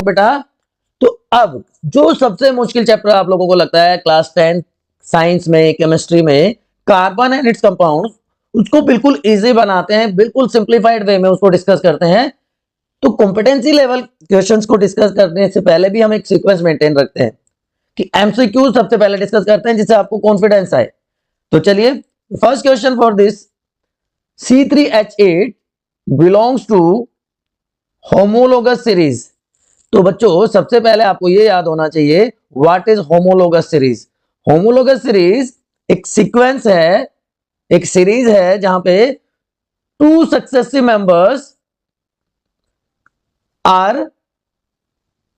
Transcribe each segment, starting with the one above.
बेटा, तो अब जो सबसे मुश्किल चैप्टर आप लोगों को लगता है क्लास 10 साइंस में, केमिस्ट्री में, कार्बन एंड इट्स कंपाउंड, उसको बिल्कुल इजी बनाते हैं, बिल्कुल सिंप्लीफाइड वे में उसको डिस्कस करते हैं। तो कॉम्पिटेंसी लेवल क्वेश्चंस को डिस्कस करने से पहले भी हम एक सीक्वेंस मेंटेन रखते हैं कि एमसीक्यू सबसे पहले डिस्कस करते हैं जिससे आपको कॉन्फिडेंस आए। तो चलिए, first question for this, C3H8 belongs to homologous series. तो बच्चों सबसे पहले आपको यह याद होना चाहिए what is homologous series. Homologous series एक सीक्वेंस है, एक सीरीज है जहां पे two successive members are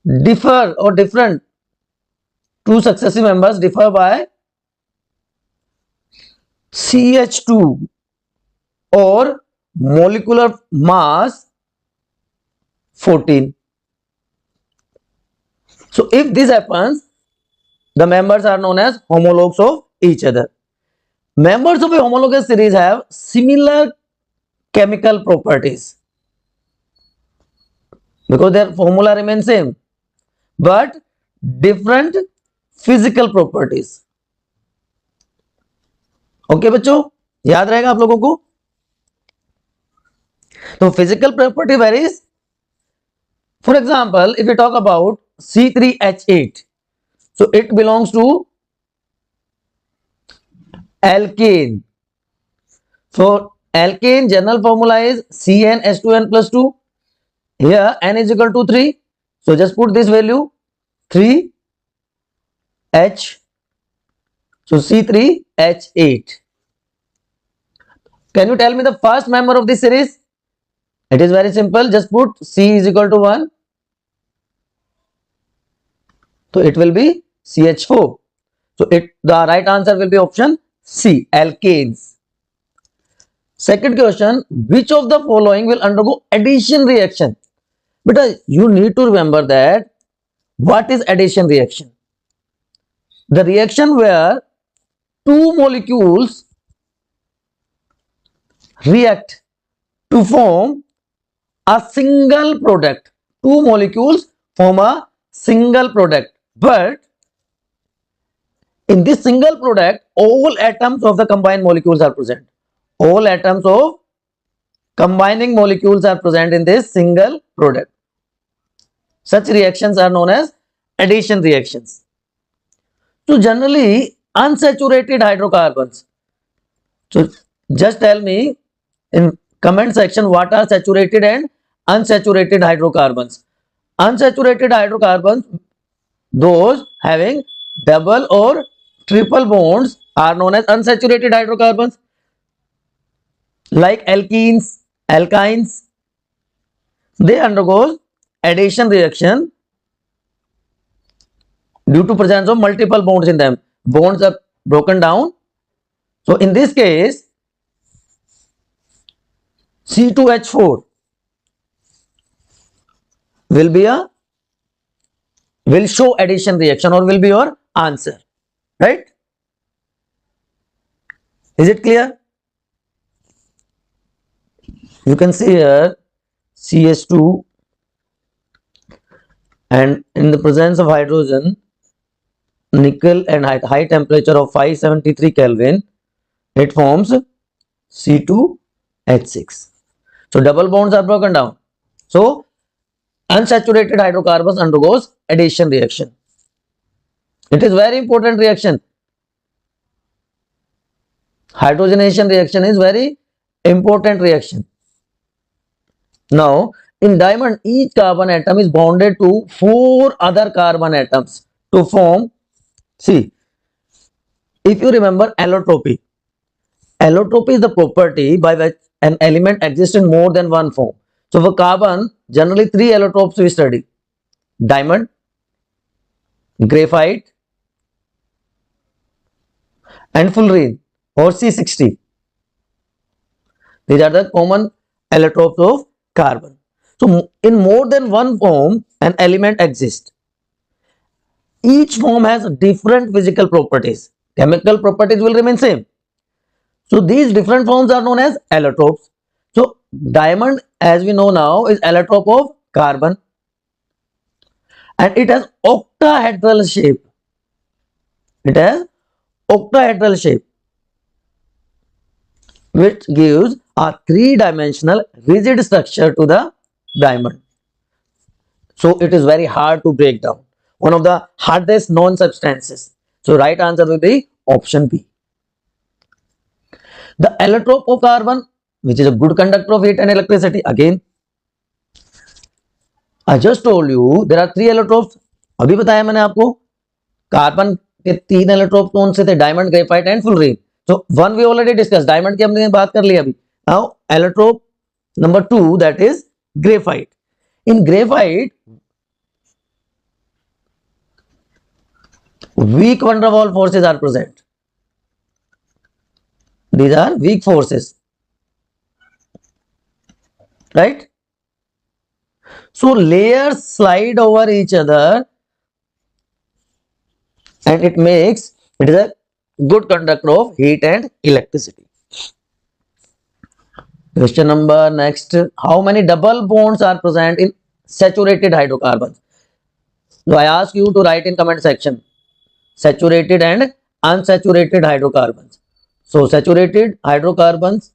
differ और different, two successive members differ by CH2 और molecular mass 14. So if this happens, the members are known as homologues of each other. Members of a homologous series have similar chemical properties because their formula remains same, but different physical properties. Okay बच्चों, याद रहेगा आप लोगों को। तो physical property varies. For example, if we talk about C3H8, so it belongs to alkane. So alkane general formula is CnH2n plus 2. Here n is equal to 3. So just put this value 3H. So C3H8. Can you tell me the first member of this series? It is very simple. Just put C is equal to 1. So it will be CH4. So the right answer will be option C, alkanes. Second question, which of the following will undergo addition reaction? But you need to remember that what is addition reaction? The reaction where two molecules react to form a single product. Two molecules form a single product, but in this single product all atoms of the combined molecules are present. All atoms of combining molecules are present in this single product. Such reactions are known as addition reactions. So generally unsaturated hydrocarbons. So just tell me in comment section what are saturated and unsaturated hydrocarbons. Unsaturated hydrocarbons, those having double or triple bonds, are known as unsaturated hydrocarbons. Like alkenes, alkynes, they undergo addition reaction due to presence of multiple bonds in them. Bonds are broken down. So in this case, C2H4 will show addition reaction or will be your answer, right? Is it clear? You can see here CH2, and in the presence of hydrogen, nickel, and at high temperature of 573 Kelvin, it forms C2H6. So double bonds are broken down. So unsaturated hydrocarbons undergoes addition reaction. It is very important reaction. Hydrogenation reaction is very important reaction. Now in diamond, each carbon atom is bonded to 4 other carbon atoms to form, see, if you remember allotropy. Allotropy is the property by which an element exists in more than one form. So for carbon, generally 3 allotropes we study: diamond, graphite, and fullerene or C60. These are the common allotropes of carbon. So in more than one form an element exists. Each form has different physical properties. Chemical properties will remain same. So these different forms are known as allotropes. So diamond, as we know now, is allotrope of carbon. and it has octahedral shape. It has octahedral shape, which gives a three-dimensional rigid structure to the diamond. So it is very hard to break down. One of the hardest known substances. So right answer will be option B. The allotrope of carbon, which is a good conductor of heat and electricity. Again, I just told you there are three allotropes. अभी बताया मैंने आपको carbon के तीन allotrope कौन से थे, diamond, graphite and fullerene. So one we already discuss, diamond की हमने बात कर ली अभी. Now allotrope number 2, that is graphite. In graphite weak van der Waals forces are present. These are weak forces, right? So layers slide over each other and it is a good conductor of heat and electricity. Question number next, how many double bonds are present in saturated hydrocarbons? So I ask you to write in comment section saturated and unsaturated hydrocarbons. So saturated hydrocarbons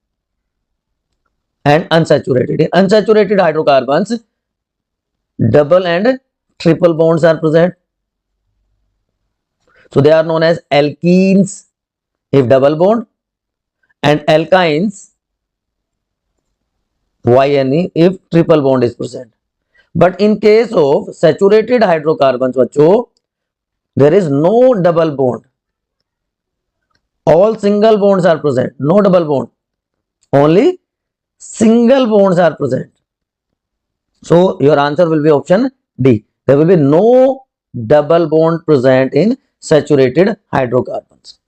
and unsaturated. In unsaturated hydrocarbons, double and triple bonds are present. So they are known as alkenes if double bond and alkynes YNE if triple bond is present. But in case of saturated hydrocarbons, बच्चों, there is no double bond. All single bonds are present. No double bond. Only single bonds are present. So your answer will be option D. There will be no double bond present in saturated hydrocarbons.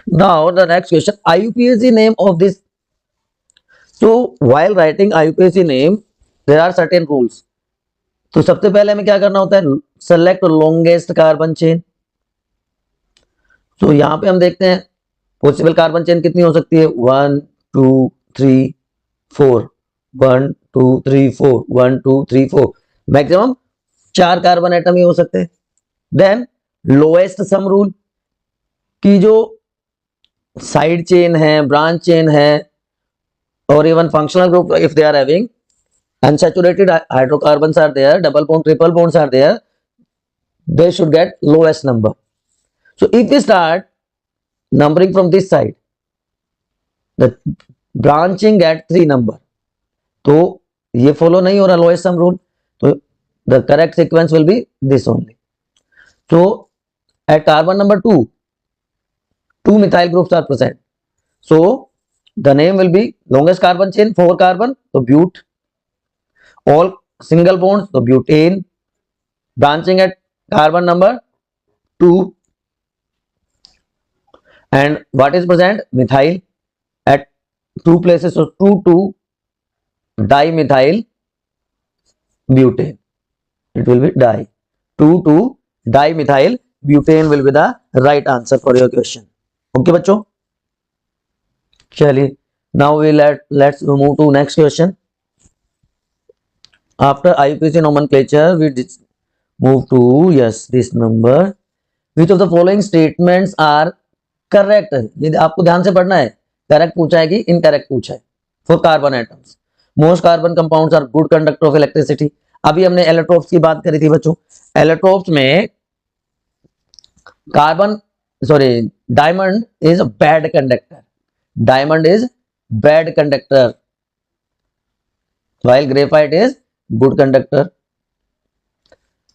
Now the next question, IUPAC name of this. So while writing IUPAC name, there are certain rules. तो सबसे पहले हमें क्या करना होता है, select longest carbon chain. तो यहां पे हम देखते हैं पॉसिबल कार्बन चेन कितनी हो सकती है, 1 2 3 4, 1 2 3 4, 1 2 3 4, मैक्सिमम 4 कार्बन एटम ही हो सकते हैं. देन लोएस्ट सम रूल की जो साइड चेन है, ब्रांच चेन है, और even functional group if they are having unsaturated hydrocarbons are there, double bond, triple bonds are there, they should get lowest number. So if we start numbering from this side, the branching at 3 number, तो ये follow नहीं हो रहा lowest sum rule, तो the correct sequence will be this only. So at carbon number 2, 2 methyl groups are present, so the name will be longest carbon chain 4 carbon, so bute. All single bonds, so butane. Branching at carbon number 2, and what is present, methyl at 2 places, so 2 dimethyl butane, it will be di. 2 dimethyl butane will be the right answer for your question. Okay बच्चों, चलिए now let's move to next question. After IUPAC nomenclature, we move to this number. Which of the following statements are correct? ये आपको ध्यान से पढ़ना है. Correct पूछा है कि इनकरेक्ट पूछा है. For carbon atoms, most carbon compounds are good conductor of electricity. अभी हमने एलोट्रोप्स की बात करी थी बच्चों. एलोट्रोप्स में carbon diamond is bad conductor. Diamond is bad conductor, while graphite is good conductor.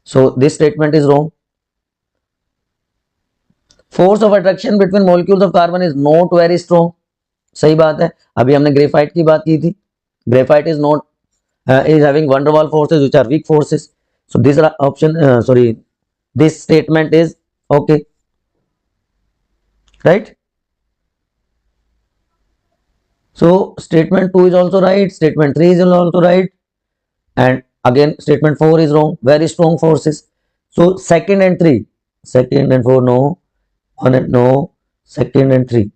So this statement is wrong. Force of attraction between molecules of carbon is not very strong. सही बात है. अभी हमने graphite की बात की थी. Graphite is not is having van der Waals forces which are weak forces. So this option this statement is okay, right? So statement 2 is also right, statement 3 is also right, and again statement 4 is wrong, very strong forces. So second and 3, second and 4 no, 1 and no, second and 3.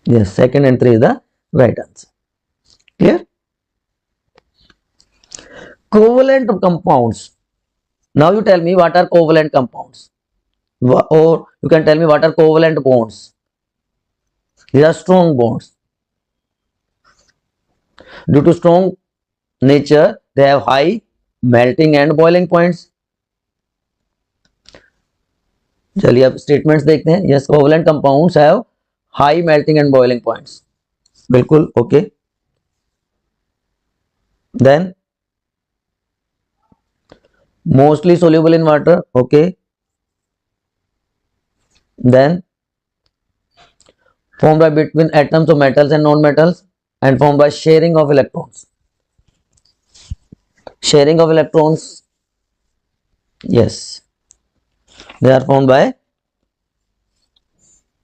Yes, second and three is the right answer. Clear? Covalent compounds. Now you tell me what are covalent compounds, or you can tell me what are covalent bonds. These are strong bonds. Due to strong nature, they have high melting and boiling points. चलिए अब statements देखते हैं. Yes, covalent compounds have high melting and boiling points. बिल्कुल okay. Then mostly soluble in water. Okay. Then formed by between atoms of metals and non-metals and formed by sharing of electrons. Sharing of electrons, yes, they are formed by.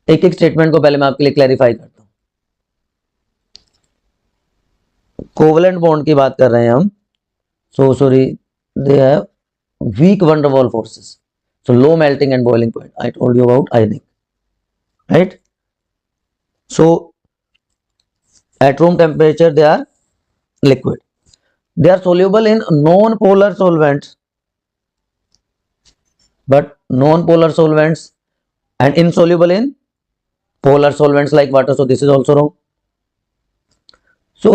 एक एक statement को पहले मैं आपके लिए clarify करता हूं. Covalent bond की बात कर रहे हैं हम. So sorry, they have weak van der Waals forces, so low melting and boiling point. I told you about आयनिंग, right? So at room temperature they are liquid. They are soluble in non-polar solvents, but non-polar solvents, and insoluble in polar solvents like water. So this is also wrong. So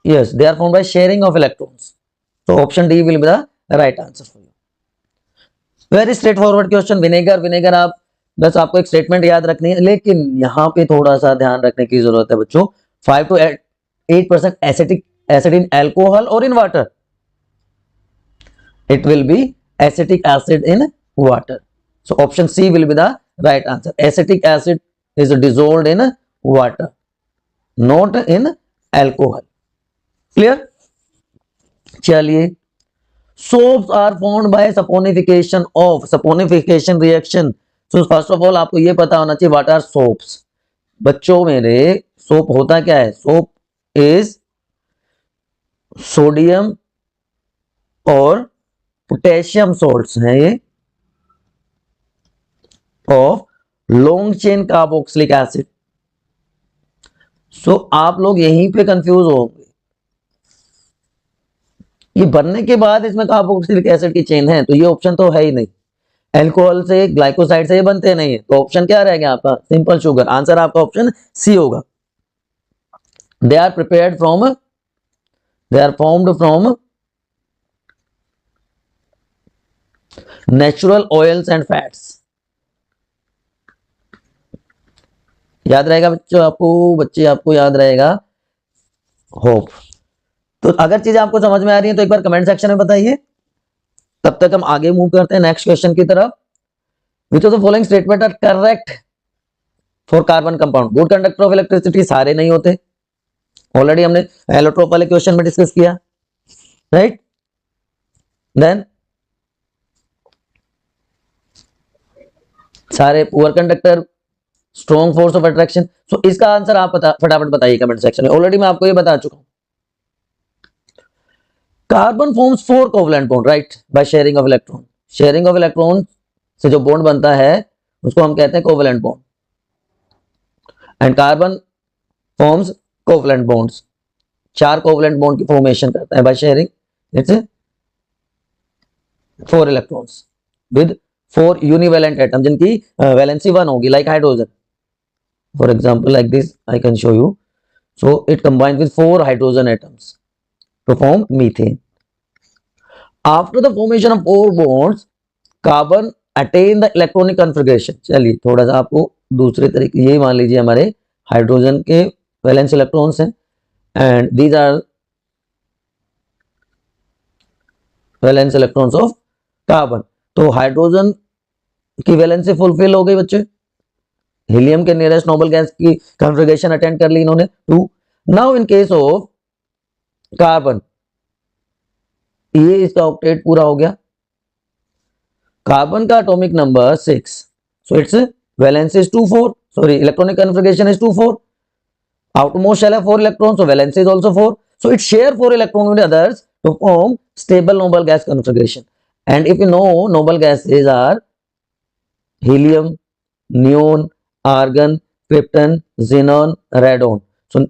yes, they are formed by sharing of electrons. So option D will be the right answer for you. Very straightforward question. Vinegar आप बस आपको एक statement याद रखनी है, लेकिन यहां पे थोड़ा सा ध्यान रखने की जरूरत है बच्चों. 5 to 8% acetic acid in alcohol और in water. It will be acetic acid in water. So option C will be the right answer. Acetic acid is dissolved in water, not in alcohol. Clear? चलिए, soaps are formed by saponification of saponification reaction. So first of all आपको ये पता होना चाहिए what are soaps. बच्चों मेरे, soap होता क्या है? सोप इज सोडियम और पोटेशियम सॉल्ट्स हैं ये of long chain carboxylic acid. So आप लोग यहीं पे कंफ्यूज होंगे. ये बनने के बाद इसमें कार्बोक्सिलिक एसिड की चेन है, तो ये ऑप्शन तो है ही नहीं. एल्कोहल से, ग्लाइकोसाइड से ये बनते नहीं है, तो ऑप्शन क्या रहेगा आपका? Simple sugar. आंसर आपका ऑप्शन सी होगा. They are prepared from, they are formed from natural oils and fats. याद रहेगा बच्चों आपको, बच्चे आपको याद रहेगा, होप. तो अगर चीजें आपको समझ में आ रही है तो एक बार कमेंट सेक्शन में बताइए. तब तक हम आगे मूव करते हैं नेक्स्ट क्वेश्चन की तरफ. Which of the following statement are correct for carbon compound? Good conductor of electricity सारे नहीं होते. ऑलरेडी हमने एलोट्रोप वाले क्वेश्चन में डिस्कस किया, राइट? देन सारे poor conductor, strong force of attraction. So इसका आंसर आप फटाफट बताइए कमेंट सेक्शन में. ऑलरेडी मैं आपको ये बता चुका हूं. Carbon forms 4 covalent bond, right, by sharing of electron. Sharing of electron से जो बॉन्ड बनता है उसको हम कहते हैं covalent bond. And carbon forms covalent bonds. 4 covalent bond की फॉर्मेशन करता है by sharing its 4 electrons with 4 univalent atom जिनकी वैलेंसी 1 होगी, like hydrogen. For example like this I can show you. So it combines with 4 hydrogen atoms to form methane. After the formation of 4 bonds, carbon attain the electronic configuration. चलिए थोड़ा सा आपको दूसरे तरीके, ये मान लीजिए हमारे हाइड्रोजन के वैलेंस इलेक्ट्रॉन्स हैं and these are valence electrons of carbon. तो हाइड्रोजन की वैलेंसी फुलफिल हो गई बच्चे. हीलियम के नियरेस्ट नोबल गैस की कॉन्फ़िगरेशन अटेंड कर ली इन्होंने 2. Now in case of carbon, ये इसका ऑक्टेट पूरा हो गया. कार्बन का atomic number 6, so its valency is 2-4, sorry electronic configuration is 2-4. Outermost shell है 4 electron, so valency is also 4, so it share 4 electron with others to form stable noble gas configuration. And if you know noble gases are helium, neon, argon, krypton, xenon, radon. So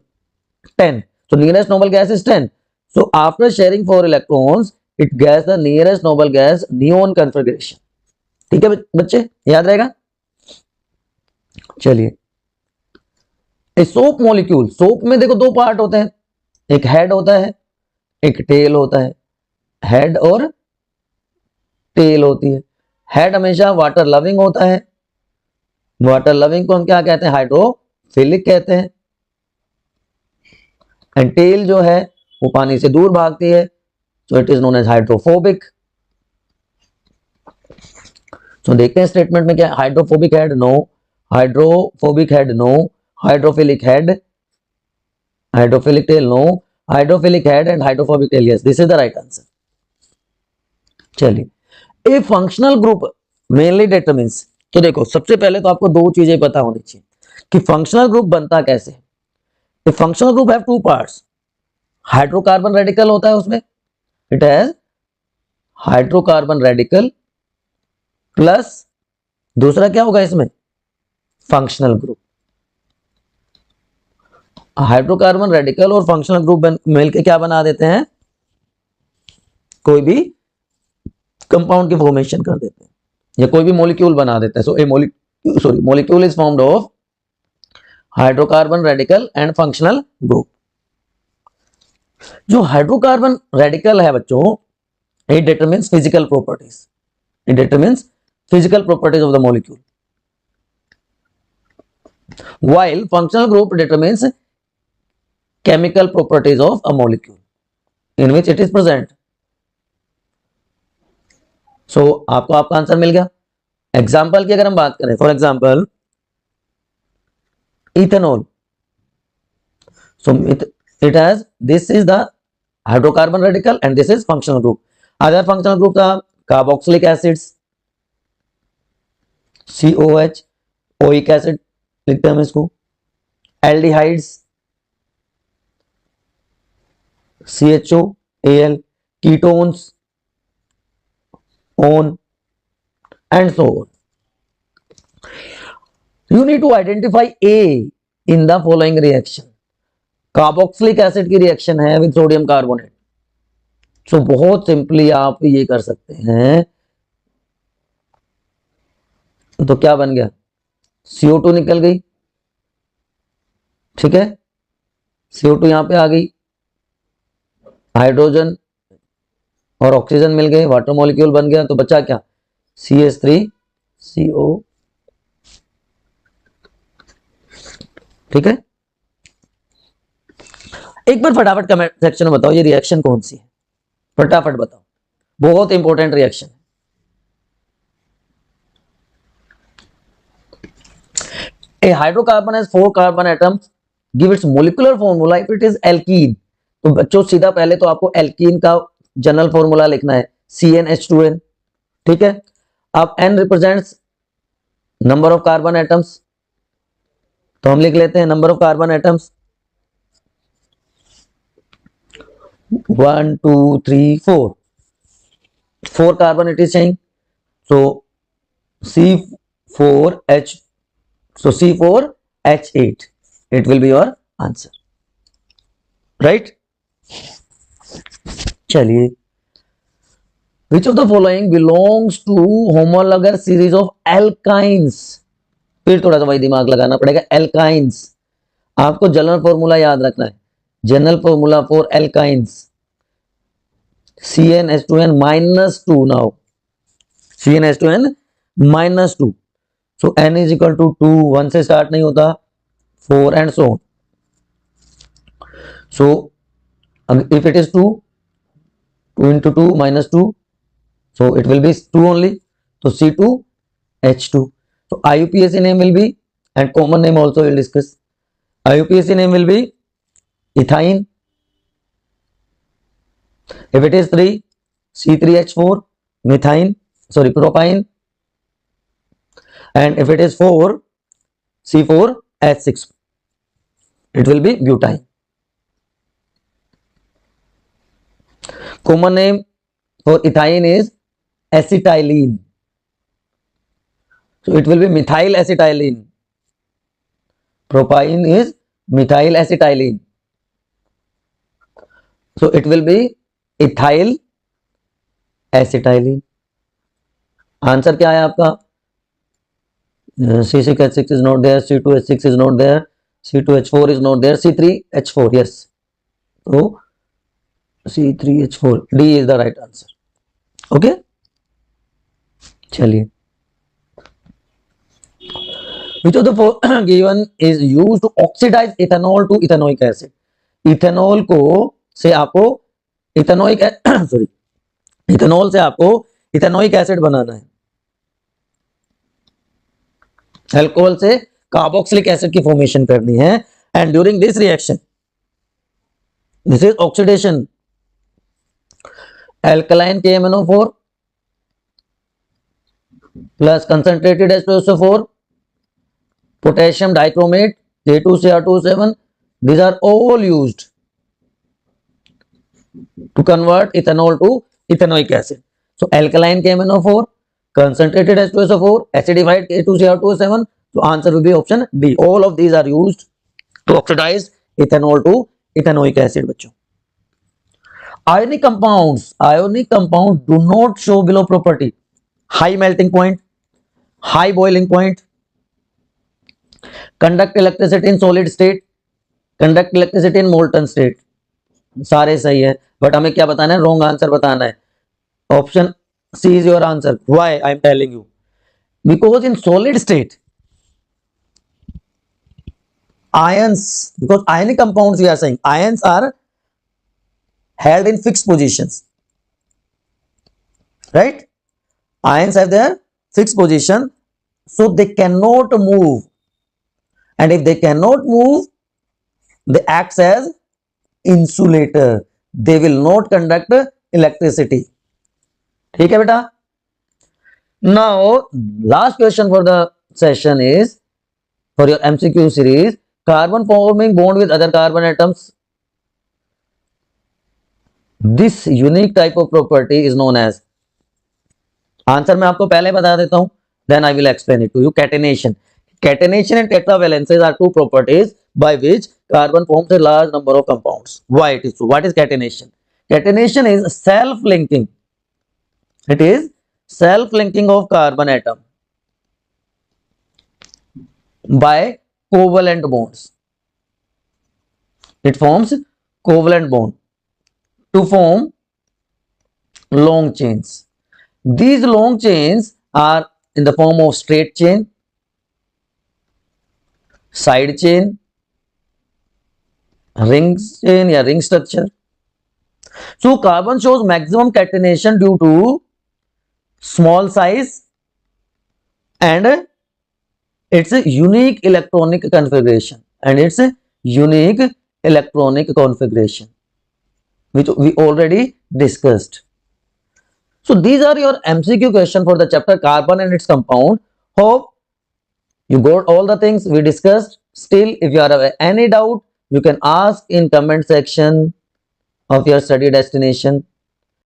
10. So nearest noble gas is 10. So after sharing 4 electrons, it gets the nearest noble gas neon configuration. ठीक है बच्चे, याद रहेगा. चलिए, soap molecule, soap में देखो दो part होते हैं, एक हेड होता है, एक टेल होता है. हेड और टेल होती है. हेड हमेशा वाटर लविंग होता है. वाटर लविंग को हम क्या कहते हैं? हाइड्रोफिलिक कहते हैं. एंड टेल जो है वो पानी से दूर भागती है, so it is known as hydrophobic. तो देखते हैं स्टेटमेंट में क्या. Hydrophobic head no, hydrophobic head no, hydrophilic head, hydrophilic tail no, hydrophilic head and hydrophobic tail yes. This is the right answer. चलिए, a functional group mainly determines. तो देखो, सबसे पहले तो आपको दो चीजें पता होनी चाहिए कि फंक्शनल ग्रुप बनता कैसे. A functional group have two parts. Hydrocarbon radical होता है उसमें, it has hydrocarbon radical plus दूसरा क्या होगा इसमें? Functional group. हाइड्रोकार्बन रेडिकल और फंक्शनल ग्रुप मिलकर क्या बना देते हैं? कोई भी कंपाउंड की फॉर्मेशन कर देते हैं या कोई भी मॉलिक्यूल बना देते हैं. So a molecule is formed of hydrocarbon radical and functional group. जो हाइड्रोकार्बन रेडिकल है बच्चों, it determines physical properties. It determines physical properties of the molecule, while functional group determines chemical properties of a molecule in which it is present. So आपको आपका answer मिल गया. Example की अगर हम बात करें, for example ethanol. So it has, this is the hydrocarbon radical and this is functional group. Other functional group था carboxylic acids, COH, oic acid लिखते हैं हम इसको, aldehydes, CHO, Al, ketones, on and so on. You need to identify A in the following reaction. Carboxylic acid की reaction है with sodium carbonate. सो बहुत simply आप ये कर सकते हैं. तो क्या बन गया? CO2 निकल गई, ठीक है. CO2 यहां पे आ गई, हाइड्रोजन और ऑक्सीजन मिल गए, वाटर मॉलिक्यूल बन गया. तो बचा क्या? CH3CO. ठीक है. एक बार फटाफट कमेंट सेक्शन में बताओ ये रिएक्शन कौन सी है, फटाफट बताओ. बहुत इंपॉर्टेंट रिएक्शन है. A hydrocarbon has 4 carbon atoms. Give its molecular formula if it is alkene. तो बच्चों सीधा पहले तो आपको एल्कीन का जनरल फॉर्मूला लिखना है, CnH2n. ठीक है. अब N represents number of carbon atoms, तो हम लिख लेते हैं number of carbon atoms 1 2 3 4. 4 carbon it is चाहिए. सो C4H, so C4H8, it will be your answer, right? चलिए, which of the following belongs to homologous series of alkynes? फिर थोड़ा सा वही दिमाग लगाना पड़ेगा. alkynes, आपको जनरल फॉर्मूला याद रखना है. General formula for alkynes, CnH2n -2. Now CnH2n -2. So n is equal to 2, 1 से स्टार्ट नहीं होता, 4 and so on. So if it is 2, 2 into 2 minus 2, so it will be 2 only. So C2H2. So IUPAC name will be, and common name also we'll discuss. IUPAC name will be ethine. If it is 3, C3H4, methine, sorry, propine. And if it is 4, C4H6, it will be butane. Common name for ethine is acetylene. So it will be methyl acetylene. Propyne is methyl acetylene. So it will be ethyl acetylene. Answer क्या है आपका? C6H6 is not there, C2H6 is not there, C2H4 is not there, C3H4, yes. So C3H4, D is the right answer. Okay, चलिए, which of the given is used to oxidize ethanol to ethanoic acid? Ethanol को से आपको ethanoic sorry ethanol से आपको ethanoic acid बनाना है, alcohol से carboxylic acid की formation करनी है, and during this reaction, this is oxidation, alkaline KMnO4 plus concentrated H2SO4, potassium dichromate, K2Cr27, these are all used to convert ethanol to ethanoic acid. So alkaline KMnO4, concentrated H2SO4, acidified K2Cr27, so answer will be option D. All of these are used to oxidize ethanol to ethanoic acid. बच्चों, ionic compounds do not show below property: high melting point, high boiling point, conduct electricity in solid state, conduct electricity in molten state. सारे सही है, but हमें क्या बताना है? Wrong answer बताना है. Option C is your answer. Why I am telling you? Because in solid state ions, because ionic compounds we are saying ions are held in fixed positions, right? Ions have their fixed position, so they cannot move, and if they cannot move, they act as insulator, they will not conduct electricity. ठीक है बेटा? Now last question for the session is, for your MCQ series, carbon forming bond with other carbon atoms, this unique type of property is known as, answer मैं आपको पहले बता देता हूं, then I will explain it to you. Catenation. Catenation and tetravalences are two properties by which carbon forms a large number of compounds. Why it is so? What is catenation? Catenation is self-linking. It is self-linking of carbon atom by covalent bonds. It forms covalent bond to form long chains. These long chains are in the form of straight chain, side chain, ring chain या ring structure. So carbon shows maximum catenation due to small size and its unique electronic configuration, which we already discussed. So these are your MCQ question for the chapter carbon and its compound. Hope you got all the things we discussed. Still, if you have any doubt, you can ask in comment section of your study destination.